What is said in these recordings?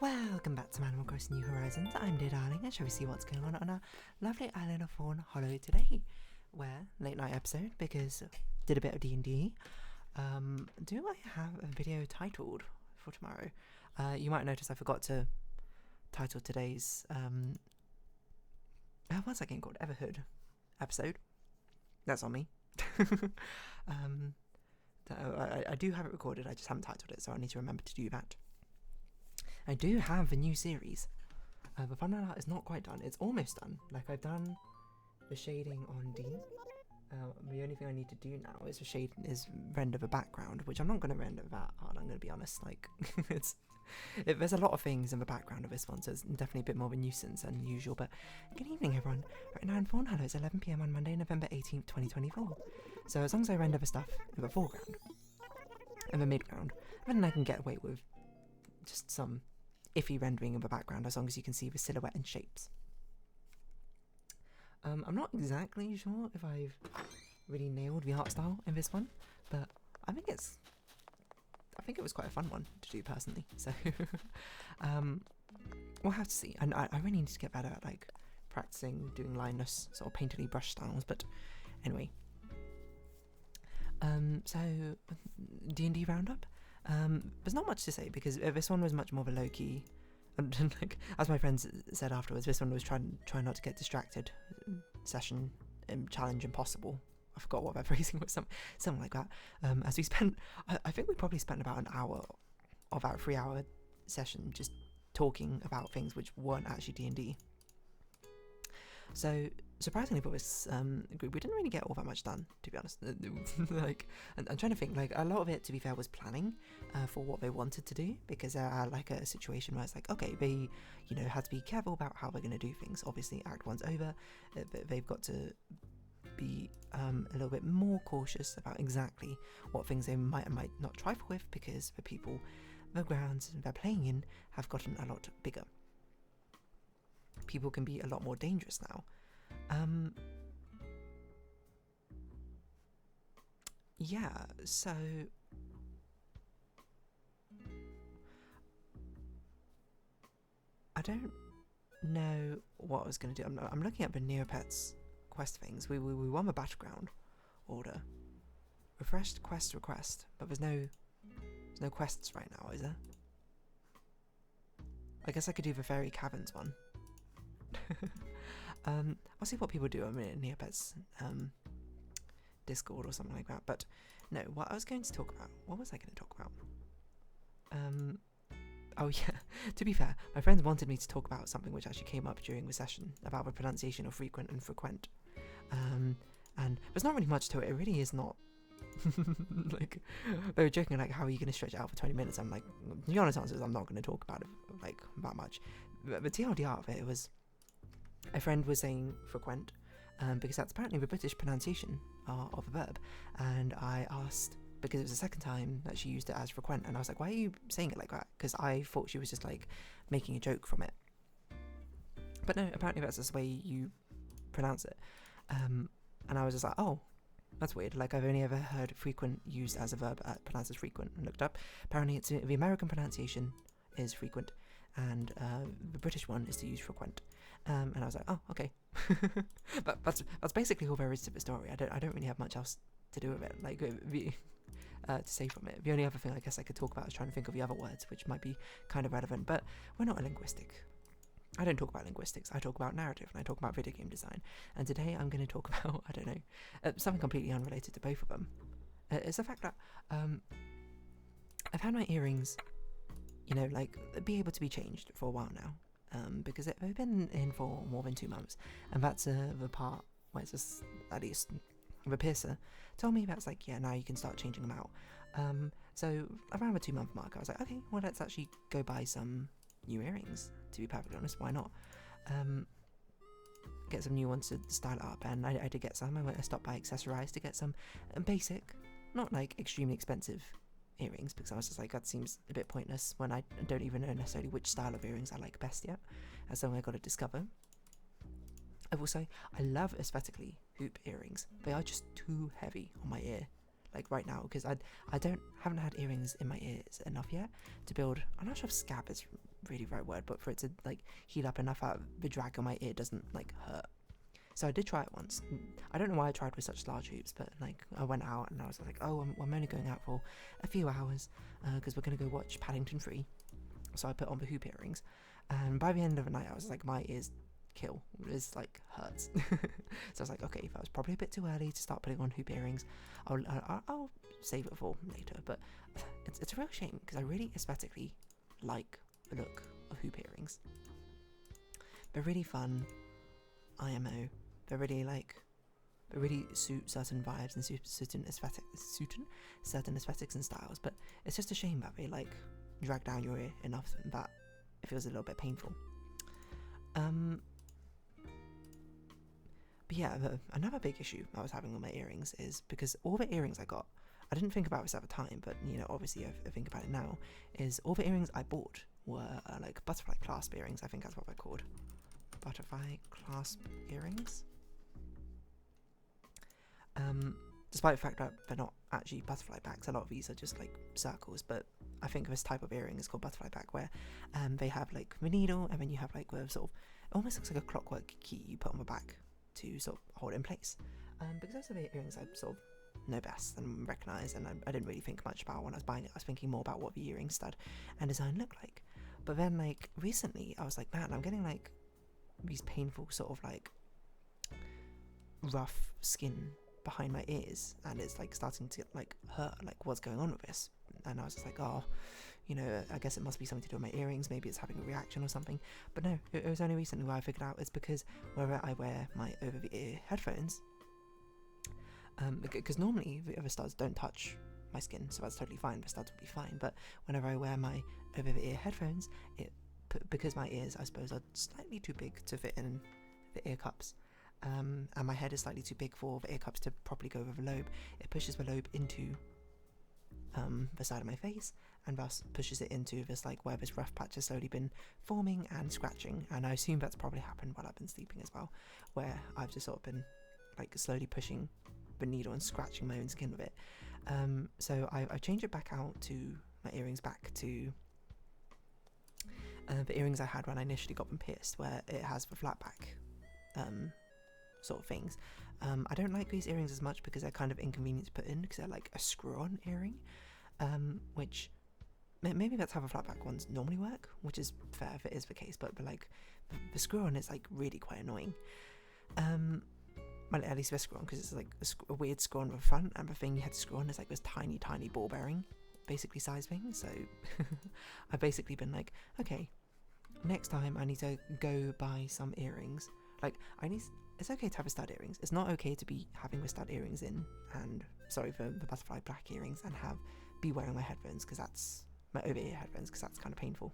Welcome back to Animal Crossing New Horizons. I'm dear darling, and shall we see what's going on our lovely island of Fawnhallow today? Where, late night episode, because did a bit of D&D. Do I have a video titled for tomorrow? You might notice I forgot to title today's, what's that game called? Everhood episode. That's on me. I do have it recorded, I just haven't titled it, so I need to remember to do that. I do have a new series, but Fawnhallow is not quite done. It's almost done. Like, I've done the shading on D. The only thing I need to do now is render the background, which I'm not going to render that hard, I'm going to be honest. Like, there's a lot of things in the background of this one, so it's definitely a bit more of a nuisance than usual. But good evening, everyone. Right now in Fawnhallow, it's 11 PM on Monday, November 18th, 2024. So as long as I render the stuff in the foreground and the midground, then I can get away with just some iffy rendering in the background, as long as you can see the silhouette and shapes. I'm not exactly sure if I've really nailed the art style in this one, but I think it was quite a fun one to do personally. So we'll have to see. And I really need to get better at like practicing doing lineless sort of painterly brush styles. But anyway, so D&D roundup. There's not much to say because this one was much more of a low-key, and like, as my friends said afterwards, this one was trying not to get distracted session, challenge impossible. I forgot what that phrasing was, something like that. As we spent, I think we probably spent about an hour of our 3-hour session just talking about things which weren't actually D&D. So surprisingly for this group, we didn't really get all that much done, to be honest. Like, I'm trying to think, like, a lot of it, to be fair, was planning for what they wanted to do, because they're like a situation where it's like, okay, they, had to be careful about how they're going to do things. Obviously, Act 1's over, they've got to be a little bit more cautious about exactly what things they might and might not trifle with, because the people, the grounds they're playing in have gotten a lot bigger. People can be a lot more dangerous now. Yeah, so I don't know what I was going to do. I'm looking at the Neopets quest things. We won the battleground order. Refreshed quest request, but there's no quests right now, is there? I guess I could do the Fairy Caverns one. I'll see what people do. I'm in Neopets Discord or something like that. But no, what I was going to talk about. What was I going to talk about? Oh yeah. To be fair, my friends wanted me to talk about something which actually came up during the session about the pronunciation of frequent and frequent. And there's not really much to it. It really is not. Like, they were joking like, how are you going to stretch it out for 20 minutes? I'm like, the honest answer is I'm not going to talk about it like that much. The TLDR of it was, a friend was saying frequent, because that's apparently the British pronunciation of a verb, and I asked, because it was the second time that she used it as frequent, and I was like, why are you saying it like that? Because I thought she was just like making a joke from it. But no, apparently that's just the way you pronounce it. And I was just like, oh, that's weird. Like, I've only ever heard frequent used as a verb pronounced as frequent, and looked up. Apparently it's the American pronunciation is frequent, and the British one is to use frequent. And I was like, oh, okay. But that's basically all there is to the story. I don't really have much else to do with it, like to say from it. The only other thing I guess I could talk about is trying to think of the other words, which might be kind of relevant, but we're not a linguistic. I don't talk about linguistics, I talk about narrative, and I talk about video game design. And today I'm going to talk about, I don't know, something completely unrelated to both of them. It's the fact that I've had my earrings, like, be able to be changed for a while now. Because they've been in for more than 2 months, and that's the part where it's just, at least the piercer told me that's like, yeah, now you can start changing them out. So around the 2-month mark, I was like, okay, well, let's actually go buy some new earrings, to be perfectly honest. Why not? Get some new ones to style it up, and I did get some. I stopped by Accessorize to get some basic, not like extremely expensive earrings, because I was just like, that seems a bit pointless when I don't even know necessarily which style of earrings I like best yet. That's something I got to discover. I will say, I love aesthetically hoop earrings. They are just too heavy on my ear, like right now, because I haven't had earrings in my ears enough yet to build. I'm not sure if scab is really the right word, but for it to like heat up enough that the drag on my ear doesn't like hurt. So I did try it once. I don't know why I tried with such large hoops, but like I went out and I was like, oh, I'm only going out for a few hours because we're going to go watch Paddington 3. So I put on the hoop earrings, and by the end of the night I was like, my ears kill. It's like hurts. So I was like, okay, that was probably a bit too early to start putting on hoop earrings. I'll save it for later. But it's a real shame because I really aesthetically like the look of hoop earrings. They're really fun. IMO. They really suit certain vibes and certain aesthetics and styles, but it's just a shame that they like drag down your ear enough that it feels a little bit painful. But yeah, another big issue I was having with my earrings is because all the earrings I got, I didn't think about this at the time, but you know, obviously I think about it now, is all the earrings I bought were like butterfly clasp earrings. I think that's what they're called. Butterfly clasp earrings. Despite the fact that they're not actually butterfly backs, a lot of these are just like circles, but I think this type of earring is called butterfly back, where they have like the needle, and then you have like the sort of, it almost looks like a clockwork key you put on the back to sort of hold it in place. Because those are the earrings I sort of know best and recognise, and I didn't really think much about when I was buying it. I was thinking more about what the earring stud and design looked like. But then like recently I was like, man, I'm getting like these painful sort of like rough skin behind my ears, and it's like starting to like hurt, like what's going on with this? And I was just like, oh, you know, I guess it must be something to do with my earrings, maybe it's having a reaction or something. But no, it was only recently where I figured out it's because whenever I wear my over-the-ear headphones, because normally the other studs don't touch my skin, so that's totally fine, the studs will be fine, but whenever I wear my over-the-ear headphones, because my ears, I suppose, are slightly too big to fit in the ear cups, and my head is slightly too big for the ear cups to properly go over the lobe, it pushes the lobe into the side of my face, and thus pushes it into this like where this rough patch has slowly been forming and scratching, and I assume that's probably happened while I've been sleeping as well, where I've just sort of been like slowly pushing the needle and scratching my own skin with it. So I've changed it back out to my earrings, back to the earrings I had when I initially got them pierced, where it has the flat back sort of things. I don't like these earrings as much because they're kind of inconvenient to put in, because they're like a screw-on earring, which maybe that's how the flat back ones normally work, which is fair if it is the case, but like the screw-on is like really quite annoying. Well, at least the screw-on, because it's like a weird screw-on with the front, and the thing you had to screw on is like this tiny ball bearing basically size thing. So I've basically been like, okay, next time I need to go buy some earrings. Like it's okay to have a stud earrings. It's not okay to be having the stud earrings in, and sorry for the butterfly black earrings, and be wearing my headphones, because that's my over-ear headphones, because that's kind of painful.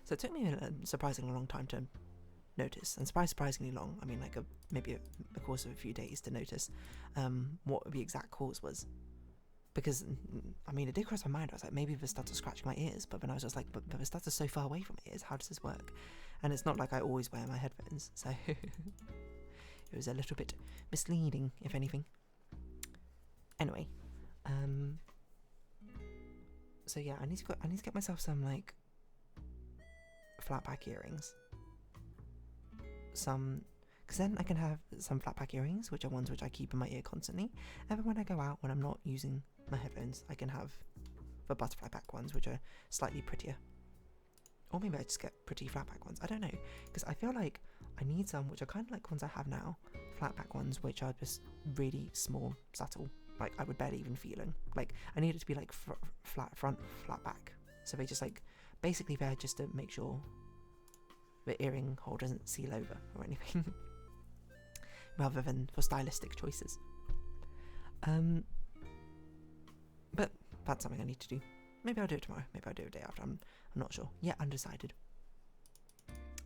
So it took me a surprisingly long time to notice, and surprisingly long, I mean like maybe a course of a few days to notice what the exact cause was, because I mean it did cross my mind. I was like, maybe the studs are scratching my ears, but then I was just like, but the studs are so far away from my ears, how does this work? And it's not like I always wear my headphones, so it was a little bit misleading, if anything. Anyway, so yeah, I need to get myself some like flat back earrings. Because then I can have some flat back earrings, which are ones which I keep in my ear constantly, and then when I go out, when I'm not using my headphones, I can have the butterfly back ones, which are slightly prettier. Or maybe I just get pretty flat back ones, I don't know, because I feel like I need some which are kind of like ones I have now, flat back ones which are just really small, subtle, like I would barely even feel them. Like I need it to be like flat front, flat back, so they just like basically there just to make sure the earring hole doesn't seal over or anything, rather than for stylistic choices. But that's something I need to do. Maybe I'll do it tomorrow, maybe I'll do it the day after, I'm not sure, yet undecided.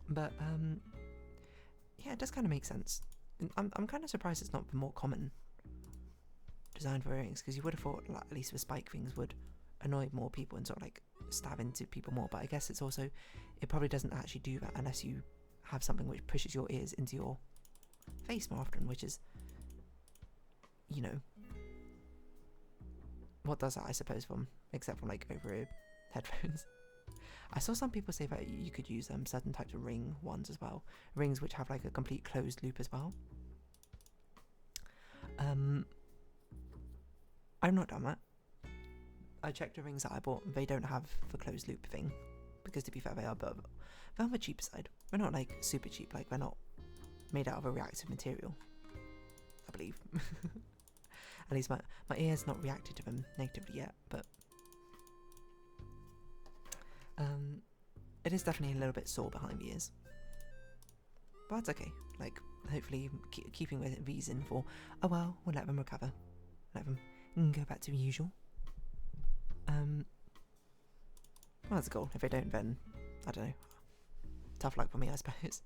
But yeah, it does kind of make sense. I'm kind of surprised it's not the more common design for earrings, because you would have thought like, at least the spike things would annoy more people and sort of like stab into people more, but I guess it's also, it probably doesn't actually do that unless you have something which pushes your ears into your face more often, which is, you know, what does that, I suppose, from except from like over-ear headphones. I saw some people say that you could use certain types of ring ones as well. Rings which have like a complete closed loop as well. I've not done that. I checked the rings that I bought, they don't have the closed loop thing. Because to be fair, they're on the cheaper side. They're not like super cheap, like they're not made out of a reactive material, I believe. At least my ear's not reacted to them negatively yet, but it is definitely a little bit sore behind the ears. But that's okay. Like, hopefully keeping with these in for a while, we'll let them recover. Let them go back to usual. Well, that's a goal. If they don't, then, I don't know. Tough luck for me, I suppose.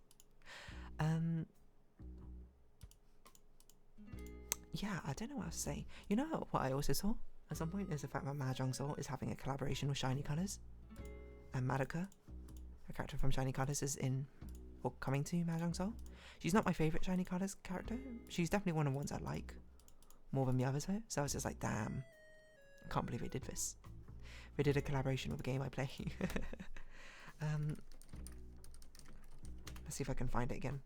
Yeah, I don't know what else to say. You know what I also saw at some point is the fact that Mahjong Soul is having a collaboration with Shiny Colors. And Madoka, a character from Shiny Colors, is in, or coming to Mahjong Soul. She's not my favourite Shiny Colors character. She's definitely one of the ones I like more than the others though. So I was just like, damn, I can't believe they did this. They did a collaboration with a game I play. Let's see if I can find it again.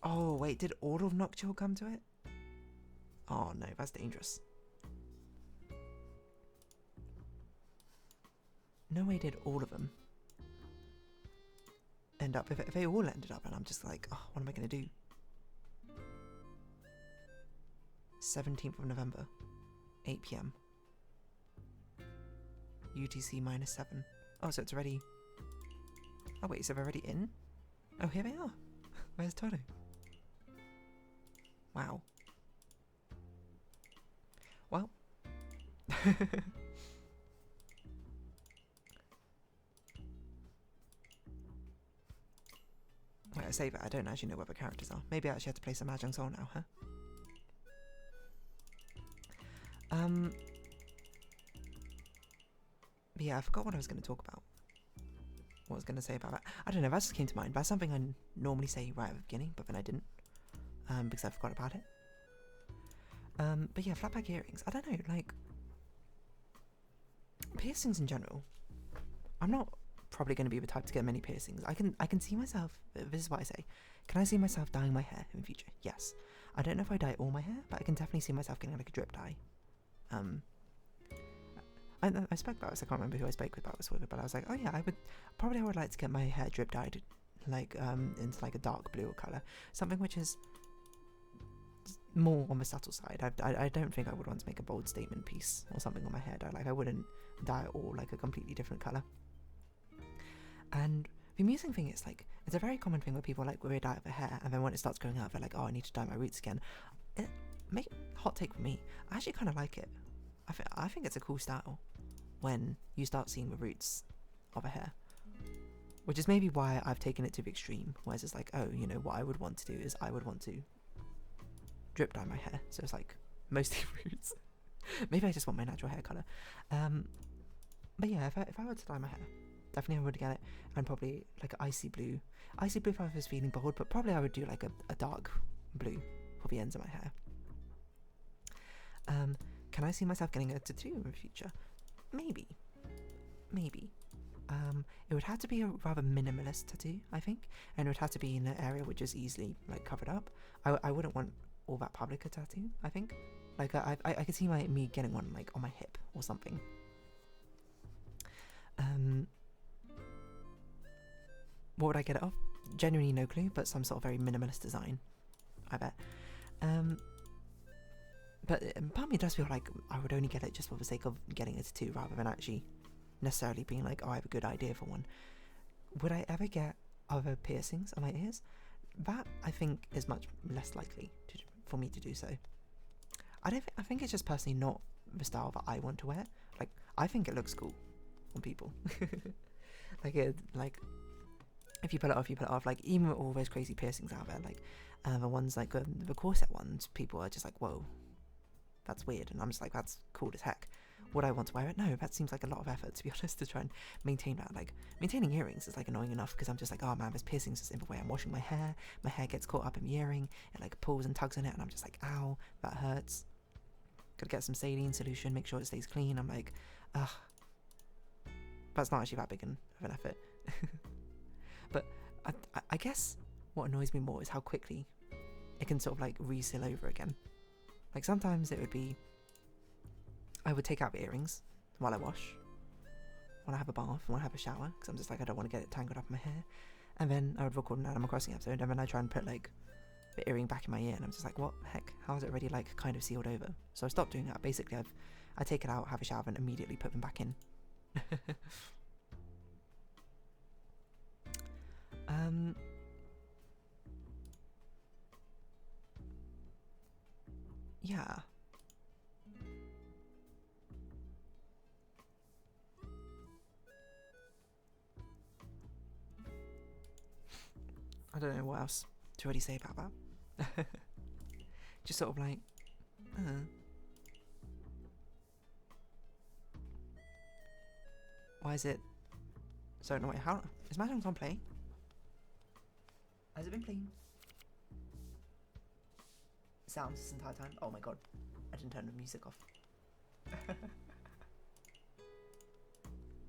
Oh wait, did all of Nocturne come to it? Oh no, that's dangerous. No way did all of them end up, if they all ended up, and I'm just like, oh, what am I going to do? 17th of November, 8 PM. UTC -7. Oh, so it's already... Oh wait, so they're already in? Oh, here they are. Where's Toto? Wow. Well. Wait, I say that I don't actually know what the characters are. Maybe I actually have to play some Mahjong Soul now, huh? But yeah, I forgot what I was going to talk about. What I was going to say about that. I don't know, that just came to mind. That's something I normally say right at the beginning, but then I didn't. Because I forgot about it. But yeah, flat back earrings. I don't know, like... Piercings in general. I'm not probably going to be the type to get many piercings. I can see myself... This is what I say. Can I see myself dyeing my hair in the future? Yes. I don't know if I dye all my hair, but I can definitely see myself getting like a drip dye. I spoke about this, I can't remember who I spoke about this with, but I was like, oh yeah, I would like to get my hair drip dyed, like, into like a dark blue colour. Something which is more on the subtle side. I don't think I would want to make a bold statement piece or something on my hair dye. Like, I wouldn't dye it all like a completely different colour. And the amusing thing is, like, it's a very common thing where people, like, where they dye their hair, and then when it starts growing out, they're like, oh, I need to dye my roots again. Hot take for me, I actually kind of like it. I think it's a cool style when you start seeing the roots of a hair. Which is maybe why I've taken it to the extreme, whereas it's like, oh, you know, what I would want to do is I would want to drip dye my hair, so it's like mostly roots. Maybe I just want my natural hair colour. But yeah, if I were to dye my hair, definitely I would get it, and probably like an icy blue. Icy blue if I was feeling bold, but probably I would do like a dark blue for the ends of my hair. Can I see myself getting a tattoo in the future? Maybe. It would have to be a rather minimalist tattoo, I think, and it would have to be in an area which is easily like covered up. I wouldn't want all that public a tattoo, I think. Like I could see me getting one like on my hip or something. What would I get it off? Genuinely no clue, but some sort of very minimalist design, I bet. But part of me does feel like I would only get it just for the sake of getting a tattoo rather than actually necessarily being like, oh, I have a good idea for one. Would I ever get other piercings on my ears? That, I think, is much less likely for me to do so. I think it's just personally not the style that I want to wear. Like, I think it looks cool on people. Like, if you pull it off, like, even with all those crazy piercings out there, like, the ones, like, the corset ones, people are just like, whoa, that's weird, and I'm just like, that's cool as heck. Would I want to wear it? No, that seems like a lot of effort, to be honest, to try and maintain that. Like, maintaining earrings is, like, annoying enough, because I'm just like, oh man, there's piercings just in the way I'm washing my hair gets caught up in the earring, it, like, pulls and tugs on it, and I'm just like, ow, that hurts. Gotta get some saline solution, make sure it stays clean. I'm like, ugh. That's not actually that big of an effort. But I guess what annoys me more is how quickly it can sort of like reseal over again. Like sometimes it would be, I would take out the earrings while I wash, when I have a bath, when I have a shower, because I'm just like, I don't want to get it tangled up in my hair. And then I would record an Animal Crossing episode, and then I try and put like the earring back in my ear, and I'm just like, what the heck? How is it already like kind of sealed over? So I stopped doing that. Basically, I take it out, have a shower, and immediately put them back in. Yeah. I don't know what else to really say about that. Just sort of like, why is it so annoying? How is Mahjong's on play? Has it been playing sounds this entire time? Oh my god, I didn't turn the music off.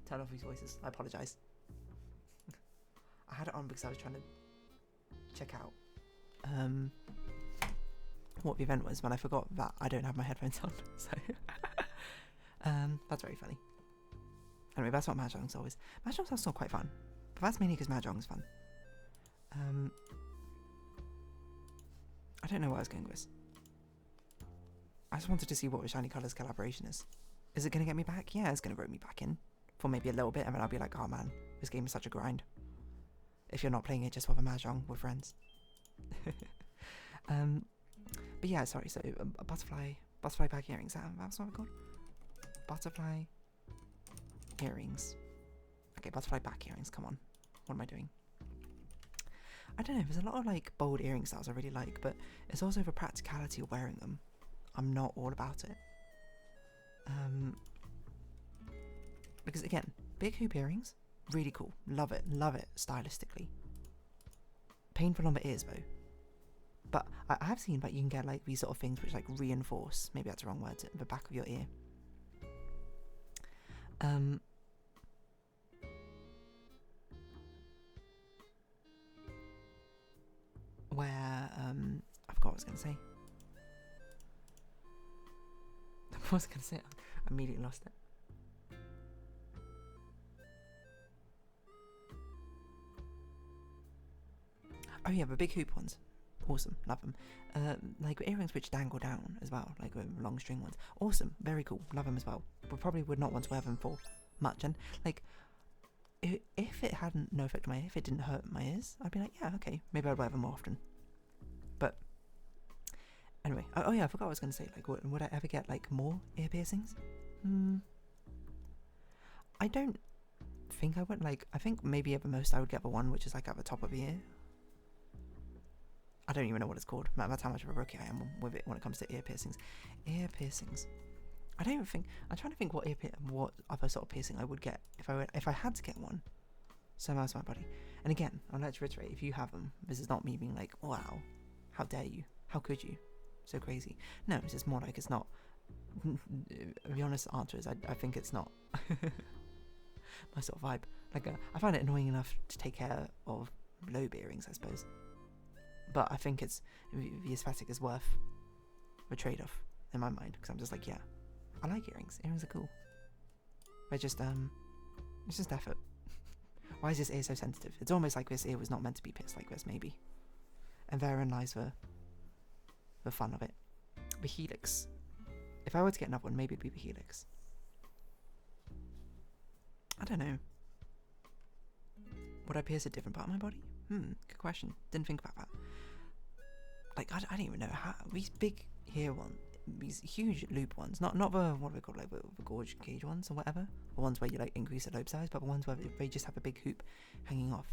Turn off these voices. I apologise. I had it on because I was trying to check out what the event was, but I forgot that I don't have my headphones on. So that's very funny. Anyway, that's what Mahjong's always. Mahjong's still quite fun, but that's mainly because Mahjong's fun. I don't know what I was going with. I just wanted to see what the Shiny Colours collaboration is. Is it going to get me back? Yeah, it's going to rope me back in for maybe a little bit, and then I'll be like, oh man, this game is such a grind. If you're not playing it just with a Mahjong with friends. But yeah, sorry, so a butterfly back earrings, that's what they're called? Butterfly earrings. Okay, butterfly back earrings, come on. What am I doing? I don't know, there's a lot of like bold earring styles I really like, but it's also the practicality of wearing them. I'm not all about it. Because again, big hoop earrings, really cool. Love it stylistically. Painful on the ears though. But I have seen that you can get like these sort of things which like reinforce, maybe that's the wrong word, the back of your ear. Where I forgot what I was going to say. What was I going to say? I immediately lost it. Oh yeah, the big hoop ones. Awesome, love them. Like earrings which dangle down as well, like long string ones. Awesome, very cool, love them as well. But probably would not want to wear them for much. And like, if it hadn't no effect on my ear, if it didn't hurt my ears, I'd be like, yeah, okay, maybe I'd wear them more often. But anyway, oh yeah, I forgot what I was going to say. Like, would I ever get like more ear piercings? I don't think I would. Like, I think maybe at the most I would get the one which is like at the top of the ear. I don't even know what it's called. That's how much of a rookie I am with it when it comes to ear piercings. Ear piercings. I don't think. I'm trying to think what other sort of piercing I would get if I had to get one. Somewhere else in my body. And again, I'd like to reiterate: if you have them, this is not me being like, "Wow, how dare you? How could you? So crazy." No, it's just more like it's not. The honest answer is I think it's not my sort of vibe. Like I find it annoying enough to take care of lobe earrings, I suppose. But I think it's the aesthetic is worth the trade-off in my mind, because I'm just like, yeah, I like earrings. Earrings are cool. But just it's just effort. Why is this ear so sensitive? It's almost like this ear was not meant to be pierced like this, maybe. And therein lies the fun of it. The helix. If I were to get another one, maybe it'd be the helix. I don't know. Would I pierce a different part of my body? Good question. Didn't think about that. Like, I don't even know how these big here ones, these huge loop ones, not the what are they called, like the gorge cage ones or whatever, the ones where you like increase the lobe size, but the ones where they just have a big hoop hanging off.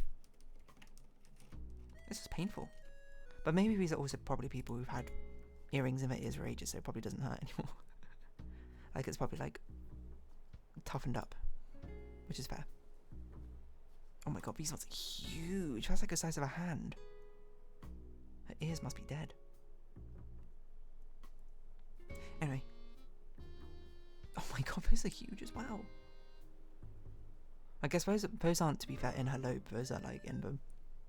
It's just painful. But maybe these are also probably people who've had earrings in their ears for ages, so it probably doesn't hurt anymore. Like it's probably like toughened up, which is fair. Oh my god, these ones are huge. That's like the size of a hand. Her ears must be dead. Anyway. Oh my god, those are huge as well. I guess those aren't, to be fair, in her lobe. Those are like in the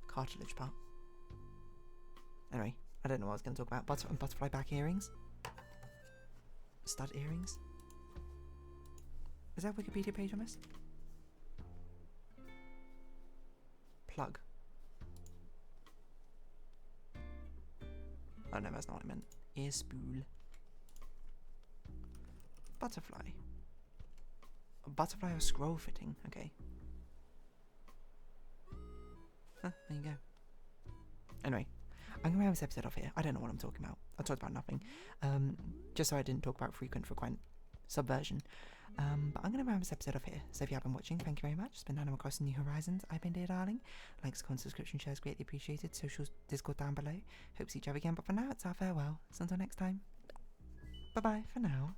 cartilage part. Anyway, I don't know what I was going to talk about. Butterfly back earrings? Stud earrings? Is there a Wikipedia page on this? Plug. Oh no, that's not what I meant. Ear spool. Butterfly. A butterfly or scroll fitting. Okay. Huh, there you go. Anyway, I'm going to round this episode off here. I don't know what I'm talking about. I talked about nothing. Just so I didn't talk about frequent subversion. But I'm going to round this episode off here. So if you have been watching, thank you very much. It's been Animal Crossing New Horizons. I've been Dear Darling. Likes, comments, subscription, shares greatly appreciated. Socials, Discord down below. Hope to see each other again. But for now, it's our farewell. So until next time. Bye-bye for now.